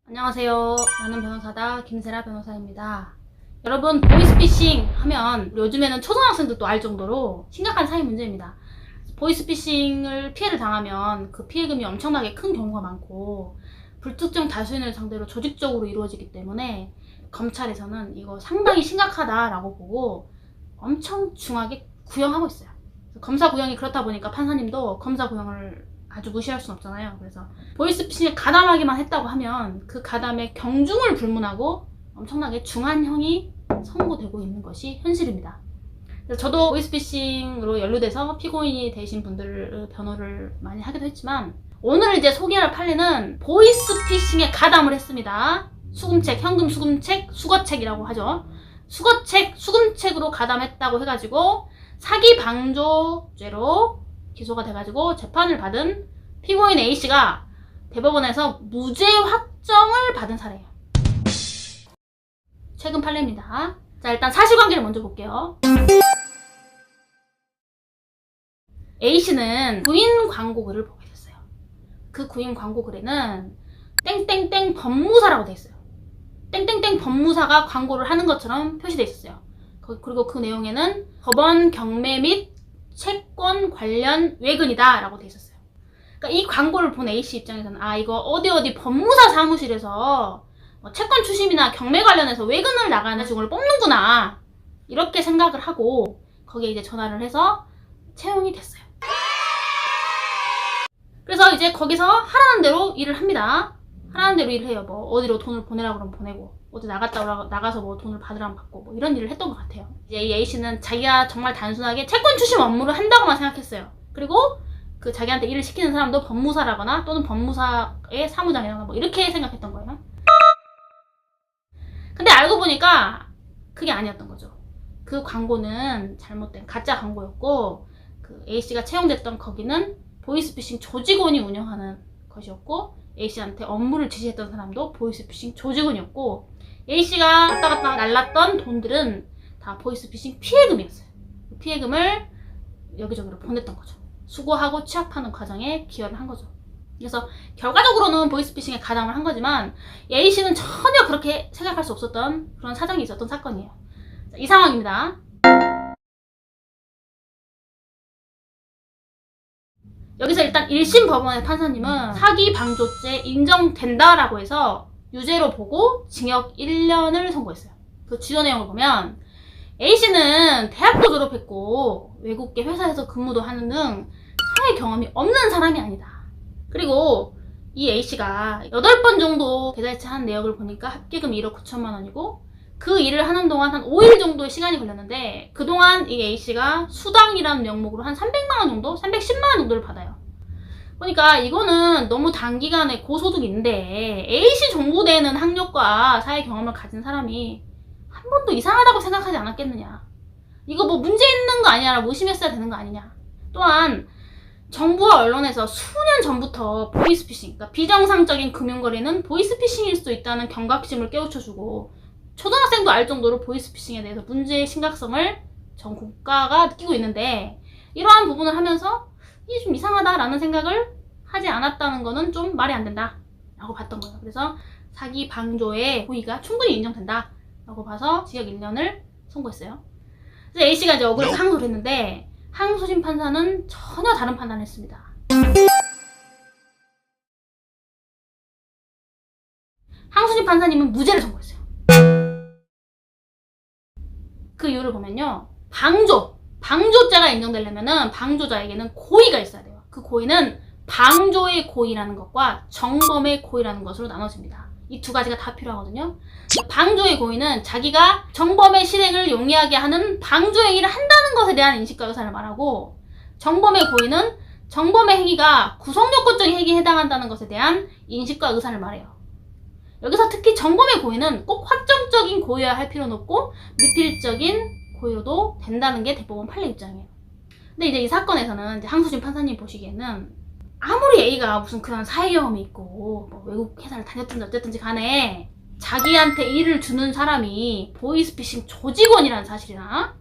안녕하세요. 나는 변호사다 김세라 변호사입니다. 여러분, 보이스피싱 하면 요즘에는 초등학생들도 알 정도로 심각한 사회 문제입니다. 보이스피싱을 피해를 당하면 그 피해금이 엄청나게 큰 경우가 많고 불특정 다수인을 상대로 조직적으로 이루어지기 때문에 검찰에서는 이거 상당히 심각하다라고 보고 엄청 중하게 구형하고 있어요. 검사 구형이 그렇다 보니까 판사님도 검사 구형을 아주 무시할 순 없잖아요. 그래서 보이스피싱에 가담하기만 했다고 하면 그 가담의 경중을 불문하고 엄청나게 중한 형이 선고되고 있는 것이 현실입니다. 그래서 저도 보이스피싱으로 연루돼서 피고인이 되신 분들 변호를 많이 하기도 했지만 오늘 이제 소개할 판례는 보이스피싱에 가담을 했습니다. 수금책, 현금 수금책, 수거책이라고 하죠. 수거책, 수금책으로 가담했다고 해가지고 사기 방조죄로 기소가 돼가지고 재판을 받은 피고인 A씨가 대법원에서 무죄 확정을 받은 사례예요. 최근 판례입니다. 자, 일단 사실관계를 먼저 볼게요. A씨는 구인 광고 글을 보게 됐어요. 그 구인 광고 글에는 땡땡땡 법무사라고 돼 있어요. 땡땡땡 법무사가 광고를 하는 것처럼 표시돼 있었어요. 그리고 그 내용에는 법원 경매 및 채권 관련 외근이다 라고 돼 있었어요. 그러니까 이 광고를 본 A씨 입장에서는 이거 어디 법무사 사무실에서 채권 추심이나 경매 관련해서 외근을 나가는 직원을 뽑는구나 이렇게 생각을 하고 거기에 이제 전화를 해서 채용이 됐어요. 그래서 이제 거기서 하라는 대로 일을 합니다. 하라는 대로 일을 해요. 뭐 어디로 돈을 보내라고 그러면 보내고 어디 나가서 뭐 돈을 받으라면 받고 뭐 이런 일을 했던 것 같아요. 이제 이 A씨는 자기가 정말 단순하게 채권 추심 업무를 한다고만 생각했어요. 그리고 그 자기한테 일을 시키는 사람도 법무사라거나 또는 법무사의 사무장이라거나 뭐 이렇게 생각했던 거예요. 근데 알고 보니까 그게 아니었던 거죠. 그 광고는 잘못된 가짜 광고였고 그 A씨가 채용됐던 거기는 보이스피싱 조직원이 운영하는 것이었고 A씨한테 업무를 지시했던 사람도 보이스피싱 조직원이었고 A씨가 왔다 갔다 날랐던 돈들은 다 보이스피싱 피해금이었어요. 그 피해금을 여기저기로 보냈던 거죠. 수고하고 취합하는 과정에 기여를 한 거죠. 그래서 결과적으로는 보이스피싱에 가담을 한 거지만 A씨는 전혀 그렇게 생각할 수 없었던 그런 사정이 있었던 사건이에요. 자, 이 상황입니다. 여기서 일단 1심 법원의 판사님은 사기 방조죄 인정된다라고 해서 유죄로 보고 징역 1년을 선고했어요. 그 주요 내용을 보면 A씨는 대학도 졸업했고 외국계 회사에서 근무도 하는 등 사회 경험이 없는 사람이 아니다. 그리고 이 A씨가 8번 정도 계좌이체한 내역을 보니까 합계금 1억 9천만 원이고 그 일을 하는 동안 한 5일 정도의 시간이 걸렸는데 그동안 이 A씨가 수당이라는 명목으로 한 300만 원 정도? 310만 원 정도를 받아요. 그러니까 이거는 너무 단기간에 고소득인데 A씨 정보되는 학력과 사회 경험을 가진 사람이 한 번도 이상하다고 생각하지 않았겠느냐. 이거 뭐 문제 있는 거 아니냐라고 의심했어야 되는 거 아니냐. 또한 정부와 언론에서 수년 전부터 보이스피싱, 그러니까 비정상적인 금융거래는 보이스피싱일 수도 있다는 경각심을 깨우쳐주고 초등학생도 알 정도로 보이스피싱에 대해서 문제의 심각성을 전 국가가 느끼고 있는데 이러한 부분을 하면서 이게 좀 이상하다라는 생각을 하지 않았다는 거는 좀 말이 안 된다 라고 봤던 거예요. 그래서 사기 방조의 고의가 충분히 인정된다 라고 봐서 징역 1년을 선고했어요. 그래서 A씨가 이제 억울해서 항소를 했는데 항소심 판사는 전혀 다른 판단을 했습니다. 항소심 판사님은 무죄를 선고했어요. 그 이유를 보면요. 방조죄가 인정되려면은 방조자에게는 고의가 있어야 돼요. 그 고의는 방조의 고의라는 것과 정범의 고의라는 것으로 나눠집니다. 이 두 가지가 다 필요하거든요. 방조의 고의는 자기가 정범의 실행을 용이하게 하는 방조 행위를 한다는 것에 대한 인식과 의사를 말하고 정범의 고의는 정범의 행위가 구성요건적인 행위에 해당한다는 것에 대한 인식과 의사를 말해요. 여기서 특히 정범의 고의는 꼭 확정적인 고의여야 할 필요는 없고 미필적인 고의로도 된다는 게 대법원 판례 입장이에요. 근데 이제 이 사건에서는 이제 항소심 판사님 보시기에는 아무리 A가 무슨 그런 사회 경험이 있고 뭐 외국 회사를 다녔든지 어쨌든지 간에 자기한테 일을 주는 사람이 보이스피싱 조직원이라는 사실이나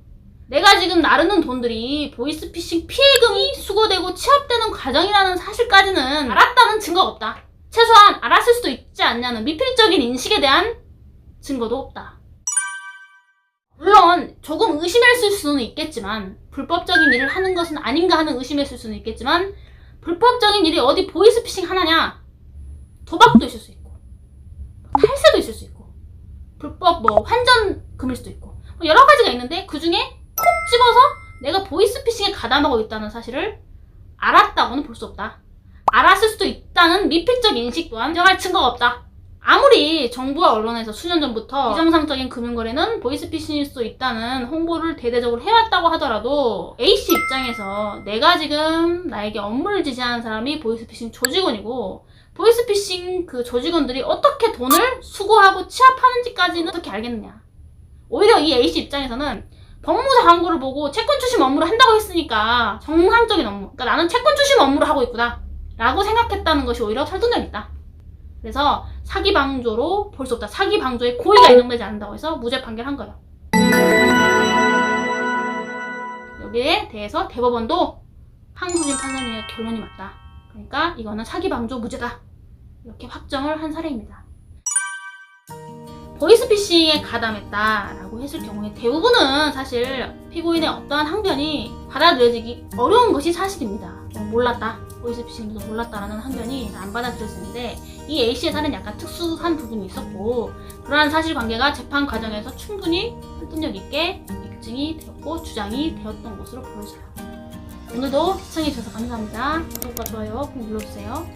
내가 지금 나르는 돈들이 보이스피싱 피해금이 수거되고 취합되는 과정이라는 사실까지는 알았다는 증거가 없다. 최소한 알았을 수도 있지 않냐는 미필적인 인식에 대한 증거도 없다. 물론 조금 의심했을 수는 있겠지만, 불법적인 일을 하는 것은 아닌가 하는 의심했을 수는 있겠지만, 불법적인 일이 어디 보이스피싱 하나냐? 도박도 있을 수 있고, 탈세도 있을 수 있고, 불법 환전금일 수도 있고, 여러 가지가 있는데 그 중에 콕 집어서 내가 보이스피싱에 가담하고 있다는 사실을 알았다고는 볼 수 없다. 알았을 수도 있다는 미필적 인식 또한 인정할 증거가 없다. 아무리 정부와 언론에서 수년 전부터 비정상적인 금융거래는 보이스피싱일 수도 있다는 홍보를 대대적으로 해왔다고 하더라도 A씨 입장에서 내가 지금 나에게 업무를 지시하는 사람이 보이스피싱 조직원이고, 보이스피싱 그 조직원들이 어떻게 돈을 수거하고 취합하는지까지는 어떻게 알겠느냐. 오히려 이 A씨 입장에서는 법무사 광고를 보고 채권 추심 업무를 한다고 했으니까 정상적인 업무, 그러니까 나는 채권 추심 업무를 하고 있구나 라고 생각했다는 것이 오히려 설득력 있다. 그래서 사기 방조로 볼 수 없다. 사기 방조의 고의가 인정되지 않는다고 해서 무죄 판결한 거예요. 여기에 대해서 대법원도 항소심 판사님의 결론이 맞다. 그러니까 이거는 사기 방조 무죄다. 이렇게 확정을 한 사례입니다. 보이스피싱에 가담했다라고 했을 경우에 대부분은 사실 피고인의 어떠한 항변이 받아들여지기 어려운 것이 사실입니다. 몰랐다. 보이스피싱도 몰랐다라는 항변이 안 받아들여지는데, 이 A씨의 사례는 약간 특수한 부분이 있었고, 그러한 사실관계가 재판 과정에서 충분히 설득력 있게 입증이 되었고 주장이 되었던 것으로 보여져요. 오늘도 시청해주셔서 감사합니다. 구독과 좋아요 꼭 눌러주세요.